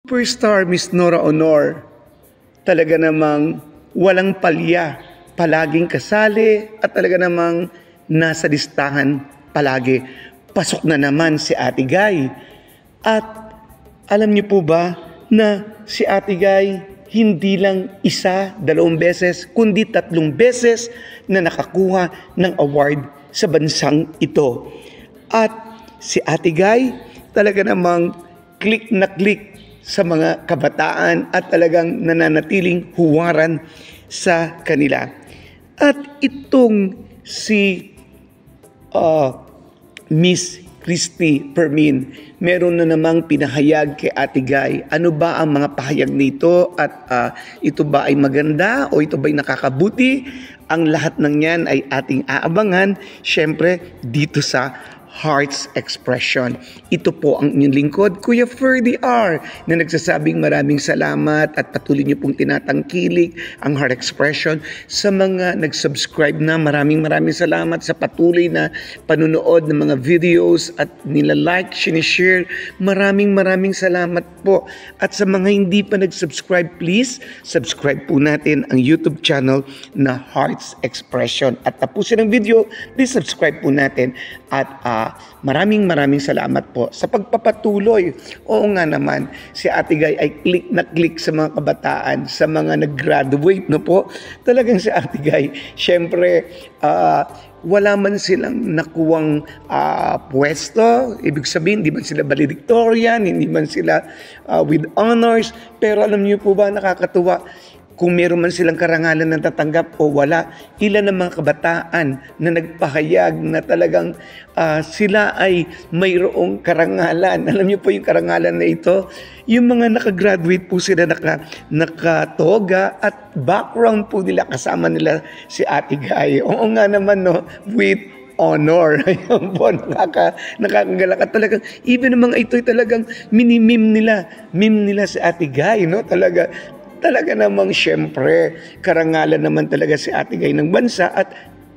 Superstar Miss Nora Honor, talaga namang walang palya, palaging kasali at talaga namang nasa listahan palagi. Pasok na naman si Ate Guy. At alam niyo po ba na si Ate Guy hindi lang isa, 2 beses, kundi 3 beses na nakakuha ng award sa bansang ito. At si Ate Guy talaga namang click na click sa mga kabataan at talagang nananatiling huwaran sa kanila. At itong si Miss Christy Permin, meron na namang pinahayag kay Ate Guy. Ano ba ang mga pahayag nito at ito ba ay maganda o ito ba ay nakakabuti? Ang lahat ng yan ay ating aabangan, syempre dito sa Heart's Expression. Ito po ang inyong lingkod, Kuya Ferdy R, na nagsasabing maraming salamat at patuloy niyo pong tinatangkilik ang Heart Expression. Sa mga nag-subscribe na, maraming salamat sa patuloy na panunood ng mga videos at nila-like, sinishare. Maraming salamat po. At sa mga hindi pa nag-subscribe, please, subscribe po natin ang YouTube channel na Heart's Expression. At tapusin ang video, please subscribe po natin. At maraming salamat po sa pagpapatuloy. Oo nga naman, si Ate Guy ay click na click sa mga kabataan, sa mga nag-graduate, no po. Talagang si Ate Guy, syempre, wala man silang nakuwang pwesto, ibig sabihin, hindi man sila valedictorian, hindi man sila with honors, pero alam niyo po ba, nakakatuwa, kung meron man silang karangalan na tatanggap o wala, ilan ng mga kabataan na nagpahayag na talagang sila ay mayroong karangalan. Alam niyo po yung karangalan na ito? Yung mga nakagraduate po sila, nakatoga at background po nila, kasama nila si Ate Guy. Oo nga naman, no? With honor. Ayun po, nakakagalak at talagang, even ng mga ito'y talagang mini-meme nila si Ate Guy, no? Talaga namang syempre, karangalan naman talaga si Ate Guy ng bansa at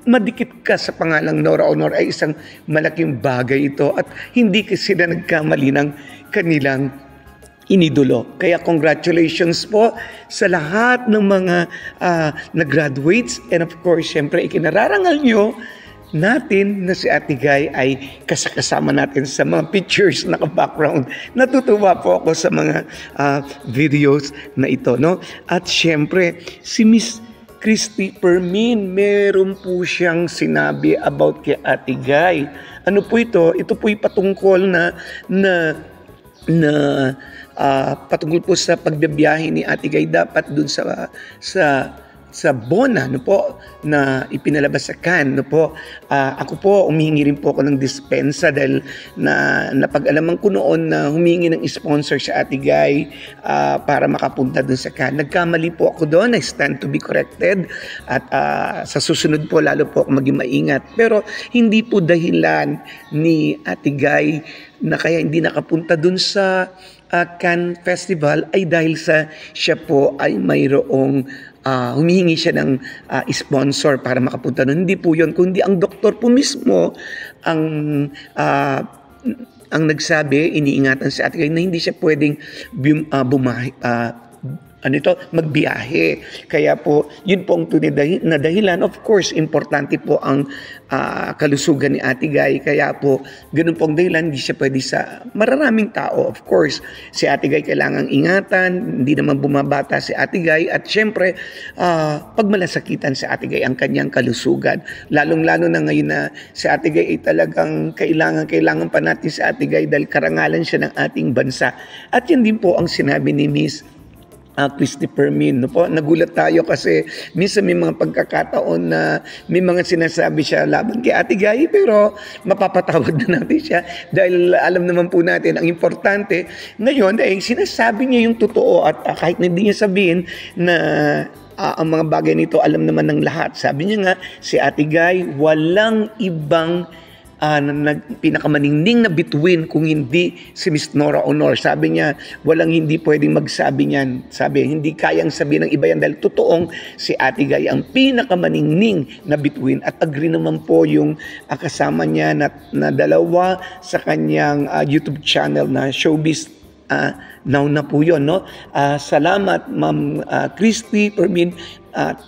madikit ka sa pangalang Nora Honor ay isang malaking bagay ito at hindi sila nagkamali ng kanilang inidolo. Kaya congratulations po sa lahat ng mga nag-graduates and of course, syempre, ikinararangal nyo natin na si Ate Guy ay kasama natin sa mga pictures na background. Natutuwa po ako sa mga videos na ito, no? At syempre, si Miss Christy Permin, meron po siyang sinabi about kay Ate Guy. Ano po ito? Ito po'y patungkol patungkol po sa pagbibiyahe ni Ate Guy dapat dun sa Bona, no po, na ipinalabas sa Cannes, no po. Ako po, humihingi rin po ako ng dispensa dahil napag-alaman ko noon na humingi ng sponsor sa Ate Guy para makapunta dun sa Cannes. Nagkamali po ako doon, I stand to be corrected at sa susunod po lalo po ako maging maingat. Pero hindi po dahilan ni Ate Guy na kaya hindi nakapunta dun sa Cannes Festival ay dahil sa siya po ay mayroong humihingi siya ng sponsor para makapunta doon. Hindi po yun, kundi ang doktor po mismo ang nagsabi, iniingatan si Ate Guy na hindi siya pwedeng magbiyahe. Kaya po, yun po ang tunay na dahilan. Of course, importante po ang kalusugan ni Ate Guy. Kaya po, ganun po ang dahilan, hindi siya pwede sa mararaming tao. Of course, si Ate Guy kailangang ingatan, hindi naman bumabata si Ate Guy. At syempre, pagmalasakitan si Ate Guy ang kanyang kalusugan. Lalong-lalo na ngayon na si Ate Guy ay talagang kailangan pa natin si Ate Guy dahil karangalan siya ng ating bansa. At yun din po ang sinabi ni Miss Christy Permin, no po. Nagulat tayo kasi minsan may mga pagkakataon na may mga sinasabi siya laban kay Ate Guy pero mapapatawad na natin siya dahil alam naman po natin ang importante ngayon ay sinasabi niya yung totoo at kahit hindi niya sabihin na ang mga bagay nito alam naman ng lahat. Sabi niya nga, si Ate Guy walang ibang pinakamaningning na bituin kung hindi si Miss Nora Honor. Sabi niya, walang hindi pwedeng magsabi niyan. Sabi, hindi kayang sabihin ng iba yan dahil totoong si Ate Guy ang pinakamaningning na bituin. At agree naman po yung kasama niya na dalawa sa kanyang YouTube channel na Showbiz now na po yun, no? Salamat, Ma'am Christy, Permin.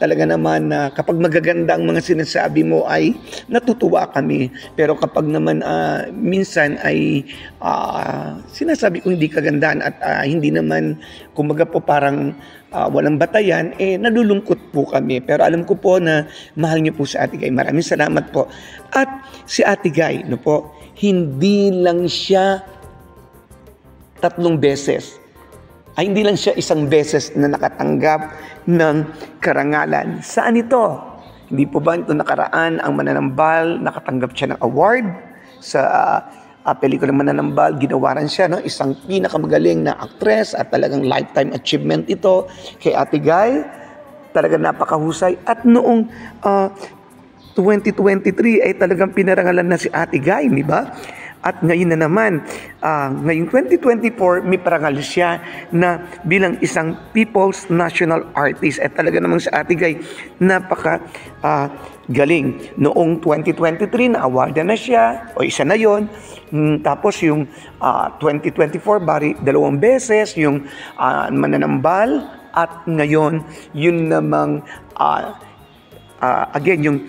Talaga naman kapag magaganda ang mga sinasabi mo ay natutuwa kami. Pero kapag naman minsan ay sinasabi ko hindi kagandahan at hindi naman, kumbaga po parang walang batayan, nalulungkot po kami. Pero alam ko po na mahal niyo po si Ate Guy. Maraming salamat po. At si Ate Guy, no po, hindi lang siya 3 beses. Hindi lang siya 1 beses na nakatanggap ng karangalan. Saan ito? Hindi po ba ito nakaraan ang Mananambal, nakatanggap siya ng award sa pelikulang Mananambal, ginawaran siya, no? Isang pinakamagaling na actress at talagang lifetime achievement ito kay Ate Guy. Talagang napakahusay. At noong 2023 ay talagang pinarangalan na si Ate Guy, di ba? At ngayon na naman, ngayong 2024, may parangal siya na bilang isang People's National Artist. At talaga namang sa Ate Guy, napaka galing. Noong 2023, na-awardan na siya, o isa na yon. Tapos yung 2024, 2 beses, yung Mananambal. At ngayon, yun namang, again, yung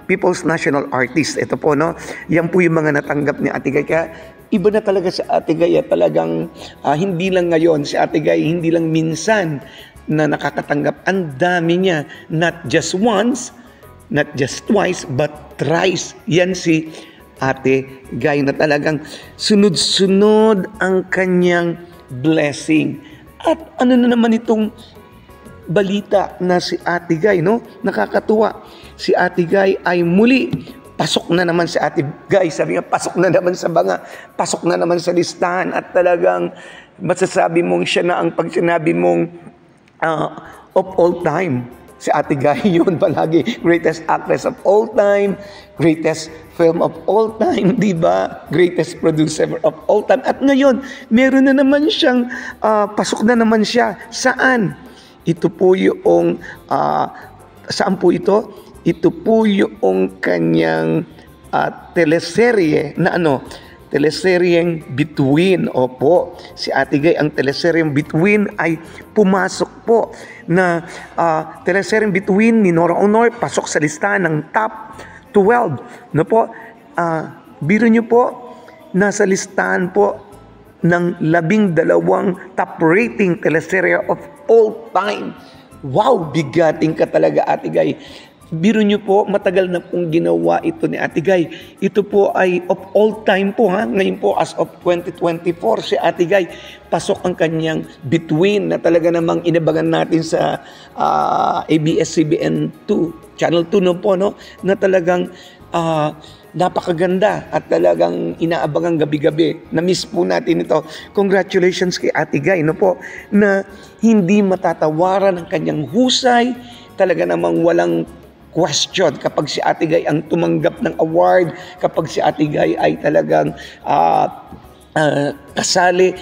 People's National Artist. Ito po, no? Yan po yung mga natanggap ni Ate Guy. Kaya iba na talaga sa Ate Guy. Talagang hindi lang ngayon si Ate Guy, hindi lang minsan na nakakatanggap. Ang dami niya. Not just once, not just twice, but thrice. Yan si Ate Guy na talagang sunod-sunod ang kanyang blessing. At ano na naman itong balita na si Ate Guy, no? Nakakatuwa. Si Ate Guy ay muli, pasok na naman si Ate Guy. Sabi nga, pasok na naman sa banga, pasok na naman sa listahan. At talagang masasabi mong siya na ang pag sinabi mong of all time. Si Ate Guy yun palagi, greatest actress of all time, greatest film of all time, di ba? Greatest producer of all time. At ngayon, meron na naman siyang, pasok na naman siya. Saan? Ito po yung, saan po ito? Ito po yung kanyang teleserye na teleseryeng Between. Opo, si Ate Guy, ang teleseryeng Between ay pumasok po na teleseryeng Between ni Nora Honor, pasok sa listahan ng top 12. No po, biro nyo po, nasa listahan po ng 12 top rating teleserye of all time. Wow, bigating ka talaga, Ate Guy. Biro nyo po, matagal na pong ginawa ito ni Ate Guy. Ito po ay of all time po, ha? Ngayon po, as of 2024, si Ate Guy, pasok ang kanyang Between na talaga namang inabangan natin sa ABS-CBN 2, Channel 2 no po, no? Na talagang napakaganda at talagang inaabangan gabi-gabi. Na-miss po natin ito. Congratulations kay Ate Guy, no po, na hindi matatawaran ang kanyang husay. Talaga namang walang question kapag si Ate Guy ang tumanggap ng award, kapag si Ate Guy ay talagang kasali,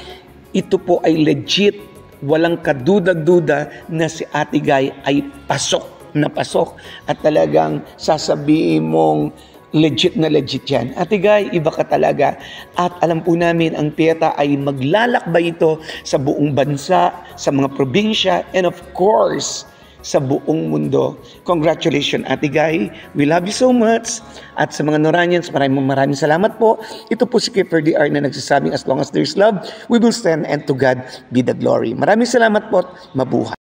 ito po ay legit, walang kaduda-duda na si Ate Guy ay pasok na pasok at talagang sasabihin mong legit na legit yan. Ate Guy, iba ka talaga. At alam po namin, ang PIETA ay maglalakbay ito sa buong bansa, sa mga probinsya, and of course, sa buong mundo. Congratulations, Ate Guy. We love you so much. At sa mga Noranians, maraming salamat po. Ito po si Kiefer DR na nagsasabing, as long as there's love, we will stand, and to God be the glory. Maraming salamat po. Mabuhay.